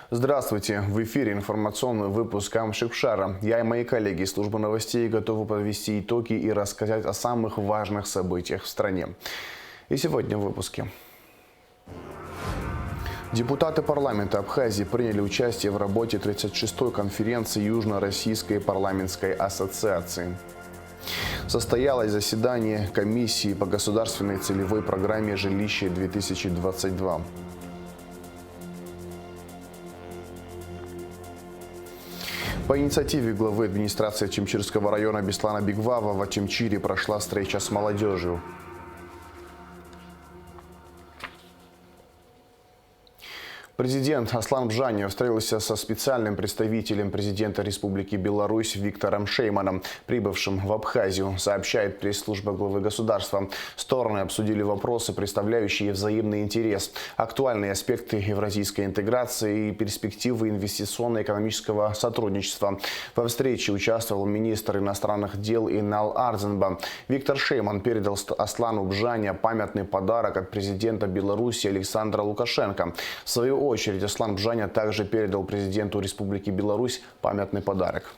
Здравствуйте! В эфире информационный выпуск Амшикшара. Я и мои коллеги из службы новостей готовы подвести итоги и рассказать о самых важных событиях в стране. И сегодня в выпуске. Депутаты парламента Абхазии приняли участие в работе 36-й конференции Южно-Российской парламентской ассоциации. Состоялось заседание комиссии по государственной целевой программе «Жилище-2022». По инициативе главы администрации Ачимчирского района Беслана Бигвава в Ачимчире прошла встреча с молодежью. Президент Аслан Бжаниев встретился со специальным представителем президента Республики Беларусь Виктором Шейманом, прибывшим в Абхазию, сообщает пресс-служба главы государства. Стороны обсудили вопросы, представляющие взаимный интерес, актуальные аспекты евразийской интеграции и перспективы инвестиционно-экономического сотрудничества. Во встрече участвовал министр иностранных дел Инал Арзенба. Виктор Шейман передал Аслану Бжане памятный подарок от президента Беларуси Александра Лукашенко. В свою очередь Аслан Бжаня также передал президенту Республики Беларусь памятный подарок.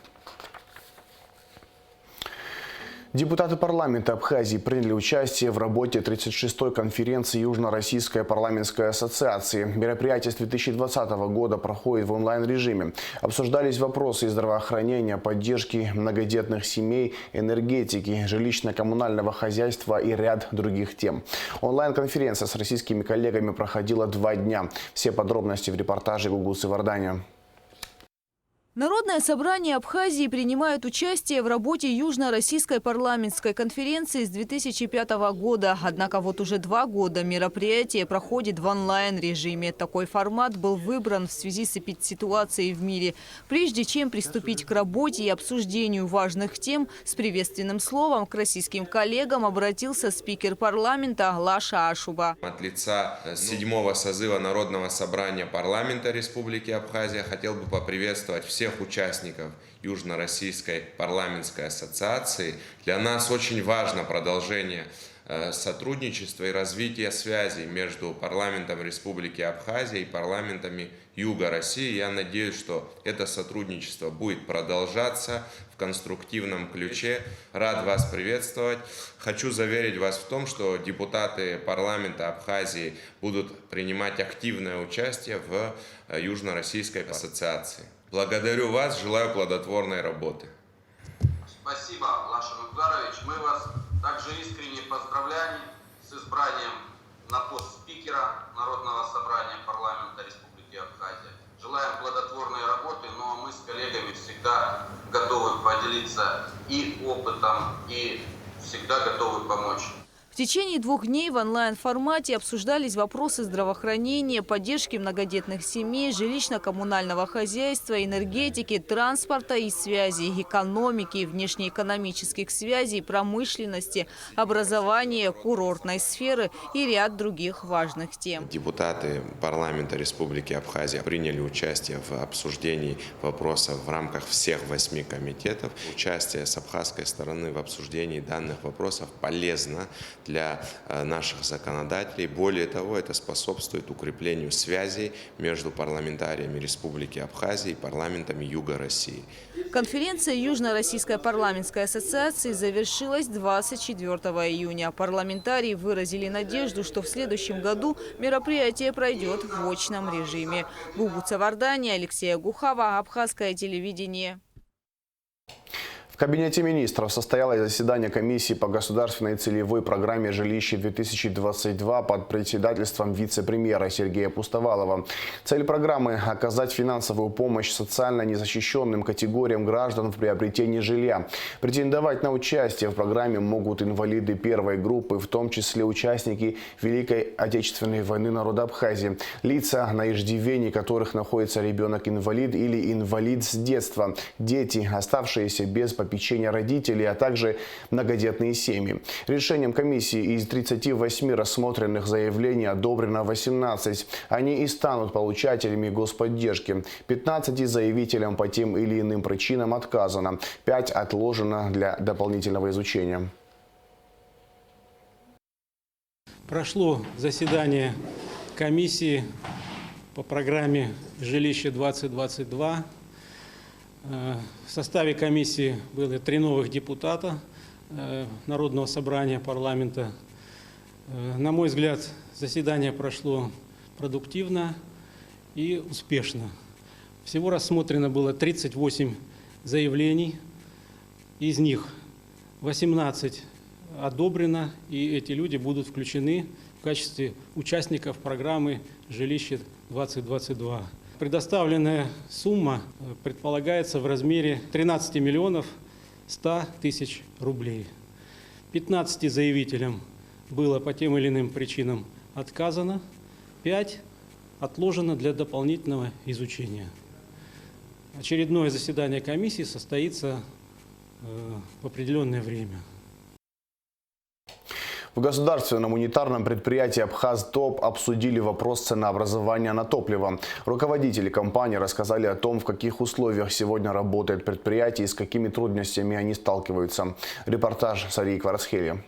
Депутаты парламента Абхазии приняли участие в работе 36-й конференции Южно-Российской парламентской ассоциации. Мероприятие с 2020 года проходит в онлайн-режиме. Обсуждались вопросы здравоохранения, поддержки многодетных семей, энергетики, жилищно-коммунального хозяйства и ряд других тем. Онлайн-конференция с российскими коллегами проходила 2 дня. Все подробности в репортаже Гугусы Вардания. Народное собрание Абхазии принимает участие в работе Южно-Российской парламентской конференции с 2005 года. Однако вот уже 2 года мероприятие проходит в онлайн-режиме. Такой формат был выбран в связи с эпидситуацией в мире. Прежде чем приступить к работе и обсуждению важных тем, с приветственным словом к российским коллегам обратился спикер парламента Лаша Ашуба. От лица 7-го созыва Народного собрания парламента Республики Абхазия хотел бы поприветствовать всех участников Южно-Российской парламентской ассоциации. Для нас очень важно продолжение сотрудничества и развития связей между парламентом Республики Абхазия и парламентами Юга России. Я надеюсь, что это сотрудничество будет продолжаться в конструктивном ключе. Рад вас приветствовать. Хочу заверить вас в том, что депутаты парламента Абхазии будут принимать активное участие в Южно-Российской ассоциации. Благодарю вас, желаю плодотворной работы. Спасибо, Лаша Мухдарович. Мы вас также искренне поздравляем с избранием на пост спикера Народного собрания парламента Республики Абхазия. Желаем плодотворной работы, но мы с коллегами всегда готовы поделиться и опытом, и всегда готовы помочь. В течение 2 дней в онлайн-формате обсуждались вопросы здравоохранения, поддержки многодетных семей, жилищно-коммунального хозяйства, энергетики, транспорта и связи, экономики, внешнеэкономических связей, промышленности, образования, курортной сферы и ряд других важных тем. Депутаты парламента Республики Абхазия приняли участие в обсуждении вопросов в рамках всех 8 комитетов. Участие с абхазской стороны в обсуждении данных вопросов полезно для наших законодателей. Более того, это способствует укреплению связей между парламентариями Республики Абхазия и парламентами Юга России. Конференция Южно-Российской парламентской ассоциации завершилась 24 июня. Парламентарии выразили надежду, что в следующем году мероприятие пройдет в очном режиме. Гугуца Вардания, Алексея Гухава, Абхазское телевидение. В Кабинете министров состоялось заседание комиссии по государственной целевой программе «Жилище-2022» под председательством вице-премьера Сергея Пустовалова. Цель программы – оказать финансовую помощь социально незащищенным категориям граждан в приобретении жилья. Претендовать на участие в программе могут инвалиды первой группы, в том числе участники Великой Отечественной войны народа Абхазии, лица, на иждивении которых находится ребенок-инвалид или инвалид с детства, дети, оставшиеся без попечения родителей, а также многодетные семьи. Решением комиссии из 38 рассмотренных заявлений одобрено 18. Они и станут получателями господдержки. 15 заявителям по тем или иным причинам отказано. 5 отложено для дополнительного изучения. Прошло заседание комиссии по программе «Жилище-2022». В составе комиссии было 3 новых депутата Народного собрания парламента. На мой взгляд, заседание прошло продуктивно и успешно. Всего рассмотрено было 38 заявлений, из них 18 одобрено, и эти люди будут включены в качестве участников программы «Жилище-2022». Предоставленная сумма предполагается в размере 13 миллионов 100 тысяч рублей. 15 заявителям было по тем или иным причинам отказано, 5 отложено для дополнительного изучения. Очередное заседание комиссии состоится в определенное время. В государственном унитарном предприятии «Абхазтоп» обсудили вопрос ценообразования на топливо. Руководители компании рассказали о том, в каких условиях сегодня работает предприятие и с какими трудностями они сталкиваются. Репортаж Сарии Кварцхели.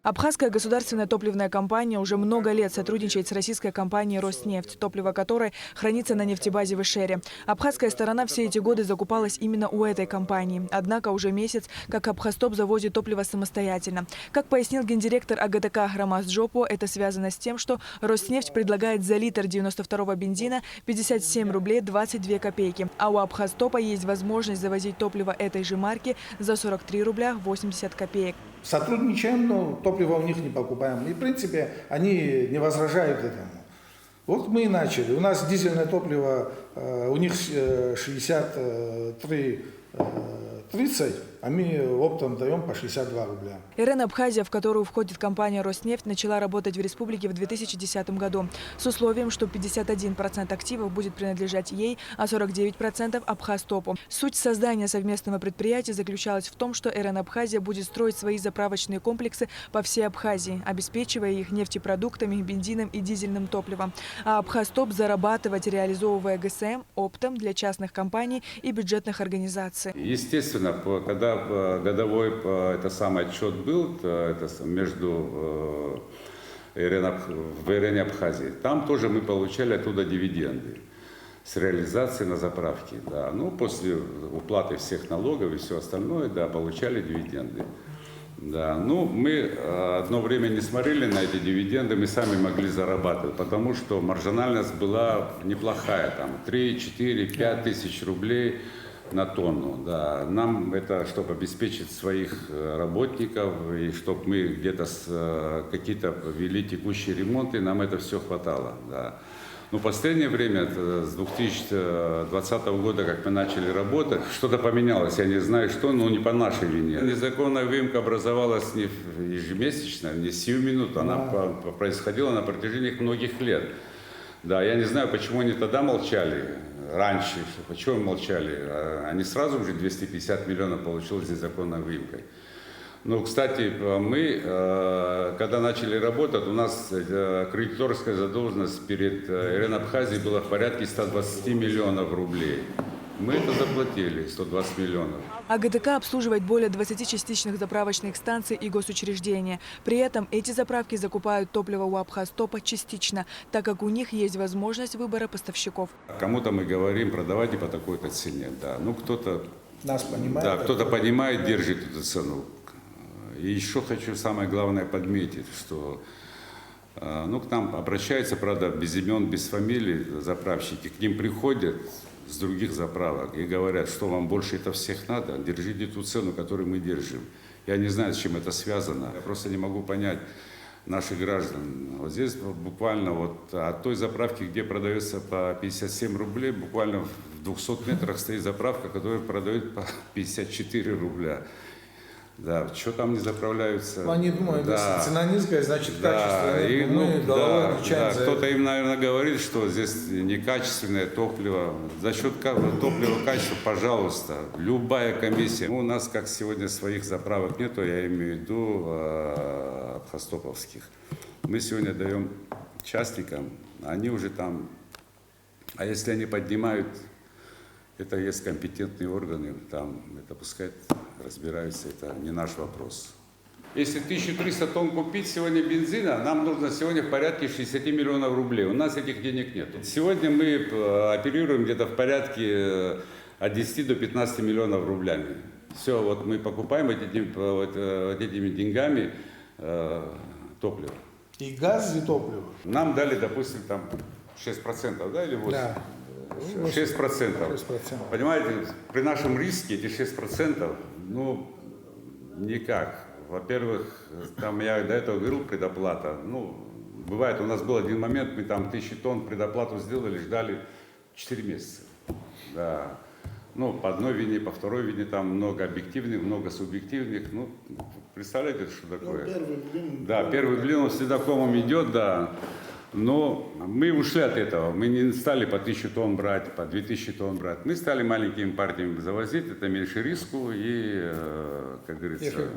Абхазская государственная топливная компания уже много лет сотрудничает с российской компанией «Роснефть», топливо которой хранится на нефтебазе в Ишере. Абхазская сторона все эти годы закупалась именно у этой компании. Однако уже месяц, как «Абхазтоп» завозит топливо самостоятельно. Как пояснил гендиректор АГТК Рамаз Джопо, это связано с тем, что «Роснефть» предлагает за литр 92-го бензина 57 рублей 22 копейки, а у «Абхазтопа» есть возможность завозить топливо этой же марки за 43 рубля 80 копеек. Сотрудничаем, но топливо у них не покупаем. И, в принципе, они не возражают этому. Вот мы и начали. У нас дизельное топливо, у них 63,30, а мы оптом даем по 62 рубля. РН «Абхазия», в которую входит компания «Роснефть», начала работать в республике в 2010 году с условием, что 51% активов будет принадлежать ей, а 49% – «Абхазтопу». Суть создания совместного предприятия заключалась в том, что РН «Абхазия» будет строить свои заправочные комплексы по всей Абхазии, обеспечивая их нефтепродуктами, бензином и дизельным топливом. А «Абхазтоп» зарабатывать, реализовывая ГСМ оптом для частных компаний и бюджетных организаций. Естественно, когда годовой отчет был между в РН Абхазии, там тоже мы получали оттуда дивиденды с реализацией на заправке. Да. Ну, после уплаты всех налогов и все остальное, да, получали дивиденды. Да. Ну, мы одно время не смотрели на эти дивиденды, мы сами могли зарабатывать, потому что маржинальность была неплохая, там 3, 4, 5 тысяч рублей на тонну. Да. Нам это, чтобы обеспечить своих работников и чтобы мы где-то какие-то вели текущие ремонты, нам это все хватало. Да. Но в последнее время, с 2020 года, как мы начали работать, что-то поменялось, я не знаю что, но не по нашей вине. Незаконная выемка образовалась не ежемесячно, не сию минуту, она происходила на протяжении многих лет. Да, я не знаю, почему они тогда молчали, раньше, почему молчали. Они сразу уже 250 миллионов получилось незаконной выемкой. Ну, кстати, мы, когда начали работать, у нас кредиторская задолженность перед РН Абхазией была в порядке 120 миллионов рублей. Мы это заплатили, 120 миллионов. АГТК обслуживает более 20 частичных заправочных станций и госучреждения. При этом эти заправки закупают топливо у «Абхазтопа» частично, так как у них есть возможность выбора поставщиков. Кому-то мы говорим, продавайте по такой-то цене. Да. Ну, кто-то Нас понимает. Да, кто-то понимает, держит эту цену. И еще хочу самое главное подметить, что ну, к нам обращаются, правда, без имен, без фамилий заправщики, к ним приходят с других заправок и говорят, что вам больше это всех надо, держите ту цену, которую мы держим. Я не знаю, с чем это связано, я просто не могу понять наших граждан. Вот здесь буквально вот от той заправки, где продается по 57 рублей, буквально в 200 метрах стоит заправка, которая продает по 54 рубля. Да, что там не заправляются? Ну, они думают, да. Если цена низкая, значит Да, качественная. и, Мы головой отвечаем за кто-то это. им, наверное, говорит, что здесь некачественное топливо. За счет топлива качества, пожалуйста, любая комиссия. Ну, у нас, как сегодня, своих заправок нету, я имею в виду абхазтоповских. Мы сегодня даем частникам, они уже там, а если они поднимают, это есть компетентные органы, там это пускай разбираются, это не наш вопрос. Если 1300 тонн купить сегодня бензина, нам нужно сегодня в порядке 60 миллионов рублей. У нас этих денег нет. Сегодня мы оперируем где-то в порядке от 10 до 15 миллионов рублями. Все, вот мы покупаем этими деньгами топливо. И газ, и топливо. Нам дали, допустим, там 6%, да, или 8%? Да. 6%. 6%. Понимаете, при нашем риске эти 6%, ну, никак. Во-первых, там я до этого говорил, предоплата. Ну, бывает, у нас был один момент, мы там 1000 тонн предоплату сделали, ждали 4 месяца. Да. Ну, по одной вине, по второй вине, там много объективных, много субъективных. Ну, представляете, что такое? Первый блин, он всегда комом идет, да. Но мы ушли от этого. Мы не стали по 1000 тонн брать, по 2000 тонн брать. Мы стали маленькими партиями завозить. Это меньше риску и, как говорится,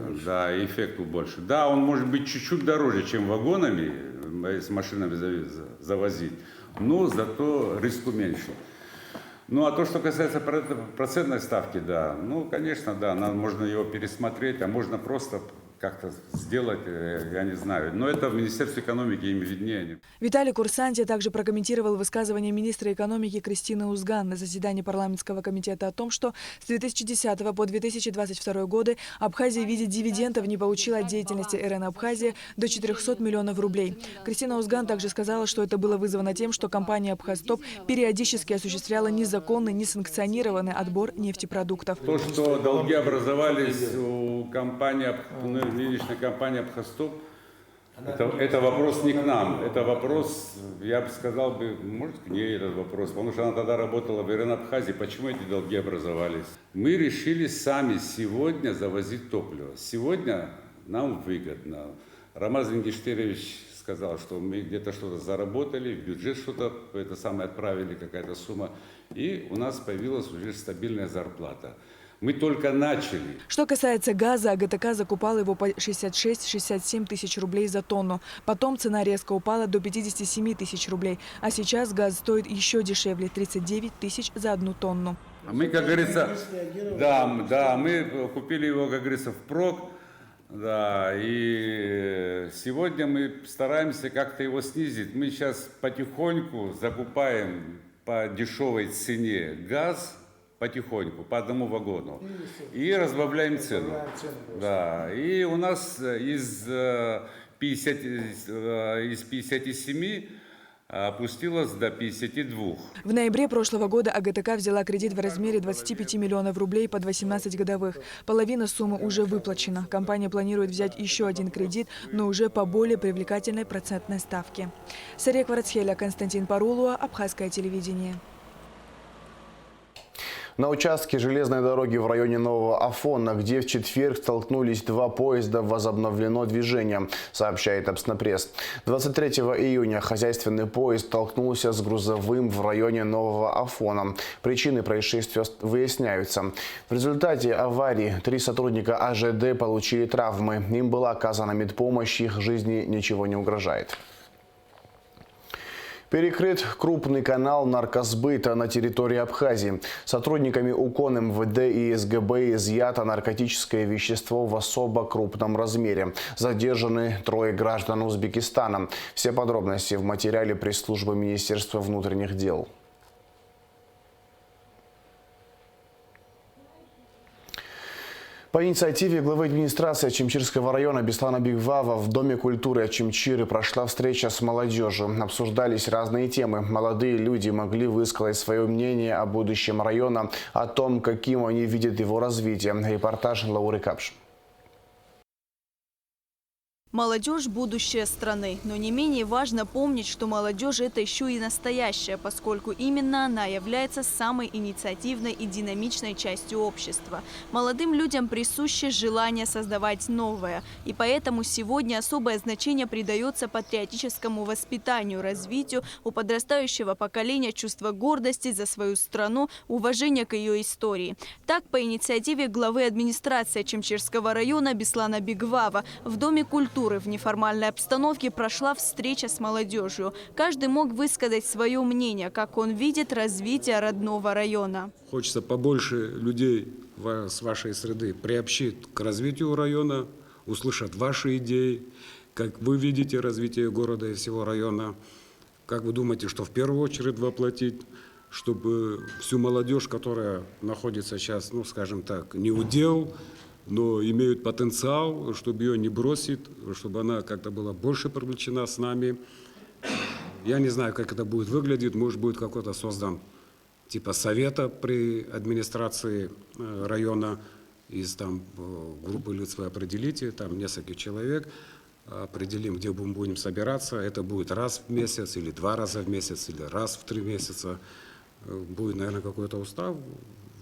эффекту больше. Да, он может быть чуть-чуть дороже, чем вагонами, с машинами завозить, но зато риску меньше. Ну, а то, что касается процентной ставки, да, ну, конечно, да, можно его пересмотреть, а можно просто как-то сделать, я не знаю. Но это в Министерстве экономики им виднее. Виталий Курсанти также прокомментировал высказывание министра экономики Кристины Узган на заседании парламентского комитета о том, что с 2010 по 2022 годы Абхазия в виде дивидендов не получила от деятельности РН Абхазия до 400 миллионов рублей. Кристина Узган также сказала, что это было вызвано тем, что компания «Абхазтоп» периодически осуществляла незаконный, несанкционированный отбор нефтепродуктов. То, что долги образовались у компании, нынешняя компания «Абхазтоп», это вопрос не к нам, это вопрос, я бы сказал, может, к ней этот вопрос, потому что она тогда работала в РН Абхазии, почему эти долги образовались. Мы решили сами сегодня завозить топливо. Сегодня нам выгодно. Роман Зингиштерович сказал, что мы где-то что-то заработали, в бюджет что-то отправили, какая-то сумма, и у нас появилась уже стабильная зарплата. Мы только начали. Что касается газа, АГТК закупал его по 66-67 тысяч рублей за тонну. Потом цена резко упала до 57 тысяч рублей. А сейчас газ стоит еще дешевле – 39 тысяч за 1 тонну. Мы, как говорится, мы купили его, как говорится, впрок. Да, и сегодня мы стараемся как-то его снизить. Мы сейчас потихоньку закупаем по дешевой цене газ, потихоньку, по одному вагону. И разбавляем цену. Да. И у нас из 57 опустилась до 52. В ноябре прошлого года АГТК взяла кредит в размере 25 миллионов рублей под 18 годовых. Половина суммы уже выплачена. Компания планирует взять еще один кредит, но уже по более привлекательной процентной ставке. Сария Кварцхеля, Константин Парулуа, Абхазское телевидение. На участке железной дороги в районе Нового Афона, где в четверг столкнулись 2 поезда, возобновлено движение, сообщает Обснапресс. 23 июня хозяйственный поезд столкнулся с грузовым в районе Нового Афона. Причины происшествия выясняются. В результате аварии 3 сотрудника АЖД получили травмы. Им была оказана медпомощь, их жизни ничего не угрожает. Перекрыт крупный канал наркосбыта на территории Абхазии. Сотрудниками УКОН, МВД и СГБ изъято наркотическое вещество в особо крупном размере. Задержаны 3 граждан Узбекистана. Все подробности в материале пресс-службы Министерства внутренних дел. По инициативе главы администрации Ачимчирского района Беслана Бигвава в Доме культуры Ачимчиры прошла встреча с молодежью. Обсуждались разные темы. Молодые люди могли высказать свое мнение о будущем района, о том, каким они видят его развитие. Репортаж Лауры Капш. Молодежь – будущее страны. Но не менее важно помнить, что молодежь – это еще и настоящая, поскольку именно она является самой инициативной и динамичной частью общества. Молодым людям присуще желание создавать новое. И поэтому сегодня особое значение придается патриотическому воспитанию, развитию у подрастающего поколения чувства гордости за свою страну, уважения к ее истории. Так, по инициативе главы администрации Ачимчирского района Беслана Бигвава в Доме культуры в неформальной обстановке прошла встреча с молодежью. Каждый мог высказать свое мнение, как он видит развитие родного района. Хочется побольше людей с вашей среды приобщить к развитию района, услышать ваши идеи, как вы видите развитие города и всего района, как вы думаете, что в первую очередь воплотить, чтобы всю молодежь, которая находится сейчас, ну, скажем так, не удел, но имеют потенциал, чтобы ее не бросить, чтобы она как-то была больше привлечена с нами. Я не знаю, как это будет выглядеть, может, будет какой-то создан типа совета при администрации района, из там группы лиц вы определите, там несколько человек, определим, где мы будем собираться. Это будет раз в месяц, или 2 раза в месяц, или раз в 3 месяца. Будет, наверное, какой-то устав.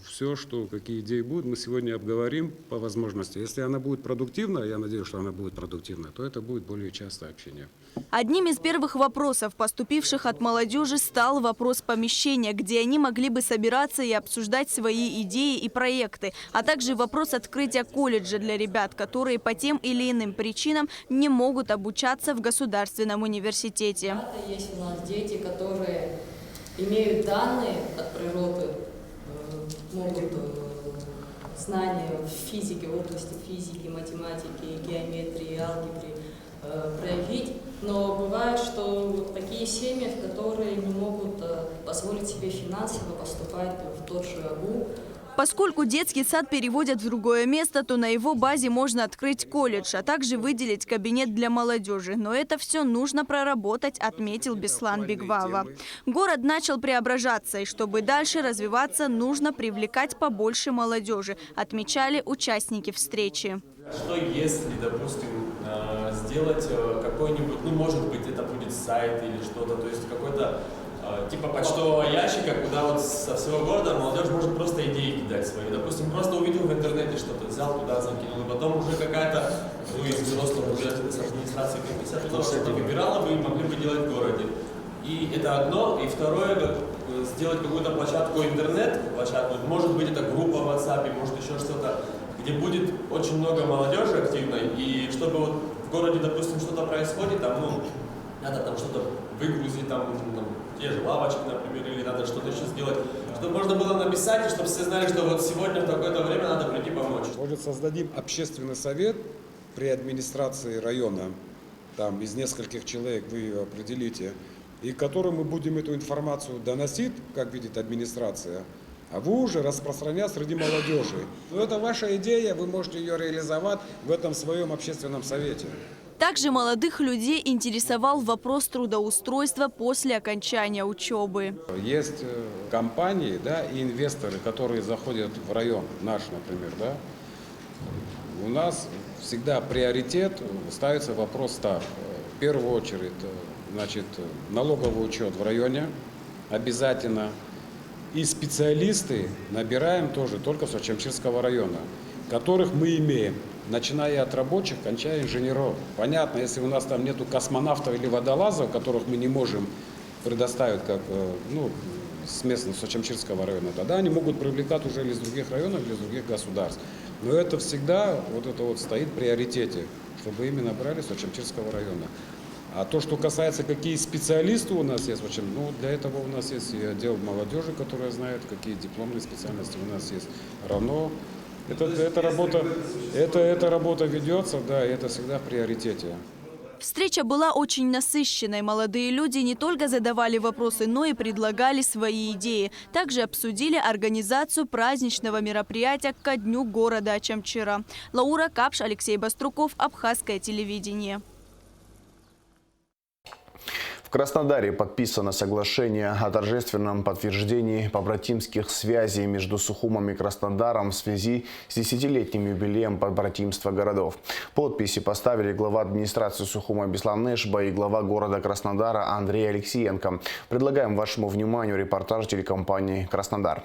Все, что, какие идеи будут, мы сегодня обговорим по возможности. Если она будет продуктивна, я надеюсь, что она будет продуктивна, то это будет более частое общение. Одним из первых вопросов, поступивших от молодежи, стал вопрос помещения, где они могли бы собираться и обсуждать свои идеи и проекты, а также вопрос открытия колледжа для ребят, которые по тем или иным причинам не могут обучаться в государственном университете. Есть у нас дети, которые имеют данные от природы, могут знания в физике, в области физики, математики, геометрии, алгебры проявить. Но бывает, что такие семьи, которые не могут позволить себе финансово поступать в тот же АГУ. Поскольку детский сад переводят в другое место, то на его базе можно открыть колледж, а также выделить кабинет для молодежи. Но это все нужно проработать, отметил Беслан Бигвава. Город начал преображаться, и чтобы дальше развиваться, нужно привлекать побольше молодежи, отмечали участники встречи. Что если, допустим, сделать какой-нибудь, ну, может быть, это будет сайт или что-то, то есть какой-то типа почтового ящика, куда вот со всего города молодежь может просто идеи кидать свои. Допустим, просто увидел в интернете что-то, взял туда, закинул, и потом уже какая-то, ну, из взрослого уже с администрации комиссия туда что-то выбирала бы и могли бы делать в городе. И это одно. И второе, сделать какую-то площадку интернет-площадку. Может быть, это группа в WhatsApp, может еще что-то, где будет очень много молодежи активной, и чтобы вот в городе, допустим, что-то происходит, там, ну, надо там что-то выгрузить, там те же лавочки, например, или надо что-то еще сделать, чтобы можно было написать, и чтобы все знали, что вот сегодня в такое-то время надо прийти помочь. Может, создадим общественный совет при администрации района, там из нескольких человек вы ее определите, и которым мы будем эту информацию доносить, как видит администрация, а вы уже распространять среди молодежи. Но это ваша идея, вы можете ее реализовать в этом своем общественном совете. Также молодых людей интересовал вопрос трудоустройства после окончания учебы. Есть компании, да, и инвесторы, которые заходят в район наш, например, да. У нас всегда приоритет ставится вопрос так. В первую очередь, значит, налоговый учет в районе обязательно. И специалисты набираем тоже только с Очамчирского района, которых мы имеем, начиная от рабочих, кончая инженеров. Понятно, если у нас там нету космонавтов или водолазов, которых мы не можем предоставить как, ну, с местного, с Очамчирского района, тогда они могут привлекать уже или из других районов, или из других государств. Но это всегда вот это вот стоит в приоритете, чтобы именно брали с Очамчирского района. А то, что касается, какие специалисты у нас есть, очень, ну, для этого у нас есть и отдел молодежи, которая знает, какие дипломные специальности у нас есть. Равно эта работа ведется, да, и это всегда в приоритете. Встреча была очень насыщенной. Молодые люди не только задавали вопросы, но и предлагали свои идеи. Также обсудили организацию праздничного мероприятия ко дню города Очамчира. Лаура Капш, Алексей Баструков, Абхазское телевидение. В Краснодаре подписано соглашение о торжественном подтверждении побратимских связей между Сухумом и Краснодаром в связи с 10-летним юбилеем побратимства городов. Подписи поставили глава администрации Сухума Беслан Эшба и глава города Краснодара Андрей Алексеенко. Предлагаем вашему вниманию репортаж телекомпании «Краснодар».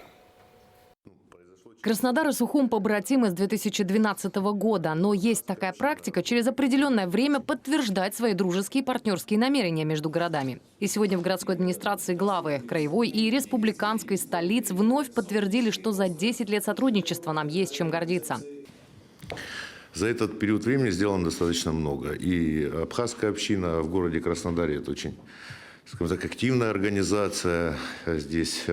Краснодар и Сухум побратимы с 2012 года, но есть такая практика через определенное время подтверждать свои дружеские и партнерские намерения между городами. И сегодня в городской администрации главы краевой и республиканской столиц вновь подтвердили, что за 10 лет сотрудничества нам есть чем гордиться. За этот период времени сделано достаточно много. И абхазская община в городе Краснодаре – это очень, скажем так, активная организация. Здесь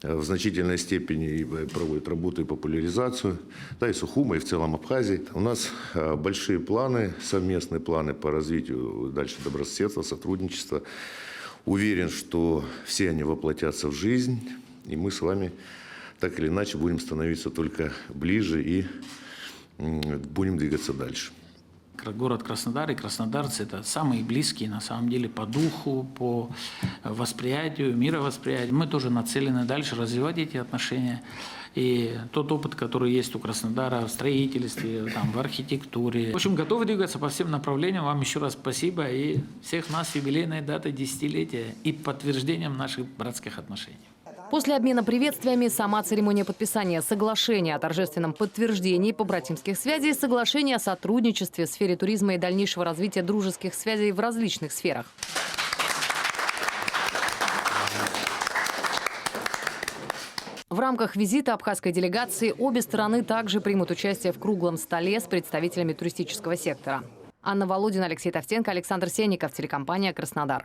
в значительной степени проводит работу и популяризацию, да, и Сухума, и в целом Абхазии. У нас большие планы, совместные планы по развитию дальше добрососедства, сотрудничества. Уверен, что все они воплотятся в жизнь, и мы с вами так или иначе будем становиться только ближе и будем двигаться дальше. Город Краснодар и краснодарцы – это самые близкие, на самом деле, по духу, по восприятию, мировосприятию. Мы тоже нацелены дальше развивать эти отношения. И тот опыт, который есть у Краснодара в строительстве, там, в архитектуре. В общем, готовы двигаться по всем направлениям. Вам еще раз спасибо. И всех нас с юбилейной датой десятилетия и подтверждением наших братских отношений. После обмена приветствиями сама церемония подписания соглашения о торжественном подтверждении побратимских связей, соглашения о сотрудничестве в сфере туризма и дальнейшего развития дружеских связей в различных сферах. В рамках визита абхазской делегации обе стороны также примут участие в круглом столе с представителями туристического сектора. Анна Володина, Алексей Товтенко, Александр Сенников, телекомпания «Краснодар».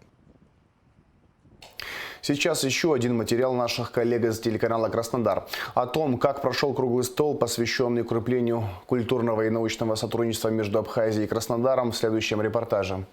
Сейчас еще один материал наших коллег из телеканала «Краснодар». О том, как прошел круглый стол, посвященный укреплению культурного и научного сотрудничества между Абхазией и Краснодаром, в следующем репортаже.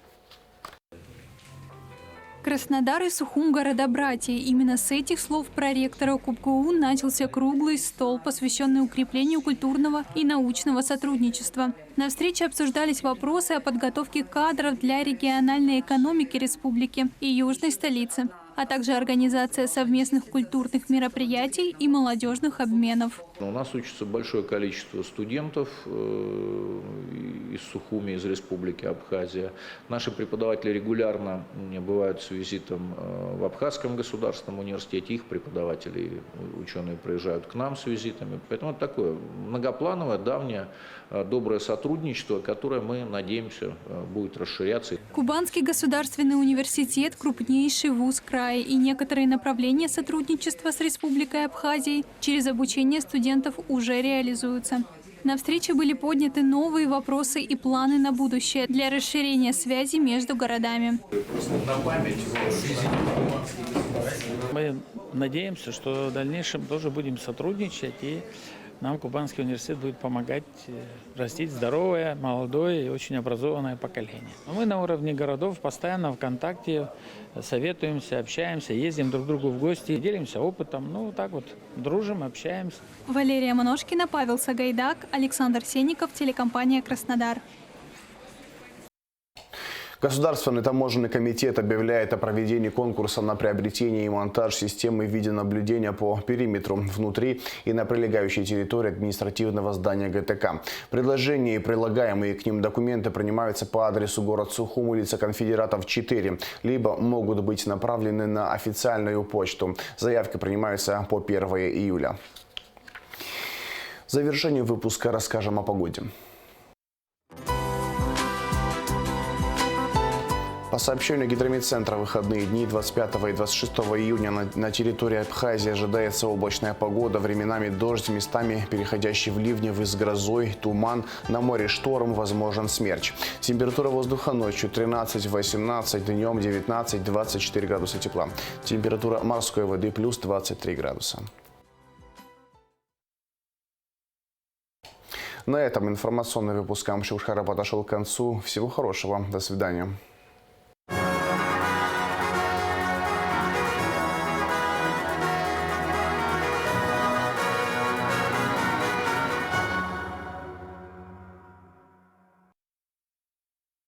Краснодар и Сухум – города-братья. Именно с этих слов проректора КубКУ начался круглый стол, посвященный укреплению культурного и научного сотрудничества. На встрече обсуждались вопросы о подготовке кадров для региональной экономики республики и южной столицы, а также организация совместных культурных мероприятий и молодежных обменов. У нас учится большое количество студентов из Сухуми, из Республики Абхазия. Наши преподаватели регулярно бывают с визитом в Абхазском государственном университете. Их преподаватели, ученые приезжают к нам с визитами. Поэтому это такое многоплановое, давнее, доброе сотрудничество, которое, мы надеемся, будет расширяться. Кубанский государственный университет – крупнейший вуз края, и некоторые направления сотрудничества с Республикой Абхазией через обучение студентов уже реализуются. На встрече были подняты новые вопросы и планы на будущее для расширения связи между городами. Мы надеемся, что в дальнейшем тоже будем сотрудничать, и нам Кубанский университет будет помогать растить здоровое, молодое и очень образованное поколение. Мы на уровне городов постоянно в контакте, советуемся, общаемся, ездим друг к другу в гости, делимся опытом. Ну, так вот, дружим, общаемся. Валерия Маношкина, Павел Сагайдак, Александр Сенников, телекомпания «Краснодар». Государственный таможенный комитет объявляет о проведении конкурса на приобретение и монтаж системы видеонаблюдения по периметру внутри и на прилегающей территории административного здания ГТК. Предложения и прилагаемые к ним документы принимаются по адресу город Сухум, улица Конфедератов, 4, либо могут быть направлены на официальную почту. Заявки принимаются по 1 июля. В завершении выпуска расскажем о погоде. По сообщению Гидрометцентра, выходные дни 25 и 26 июня на территории Абхазии ожидается облачная погода, временами дождь, местами переходящий в ливни с грозой, туман, на море шторм, возможен смерч. Температура воздуха ночью 13-18, днем 19-24 градуса тепла. Температура морской воды плюс 23 градуса. На этом информационный выпуск Амшушхара подошел к концу. Всего хорошего. До свидания.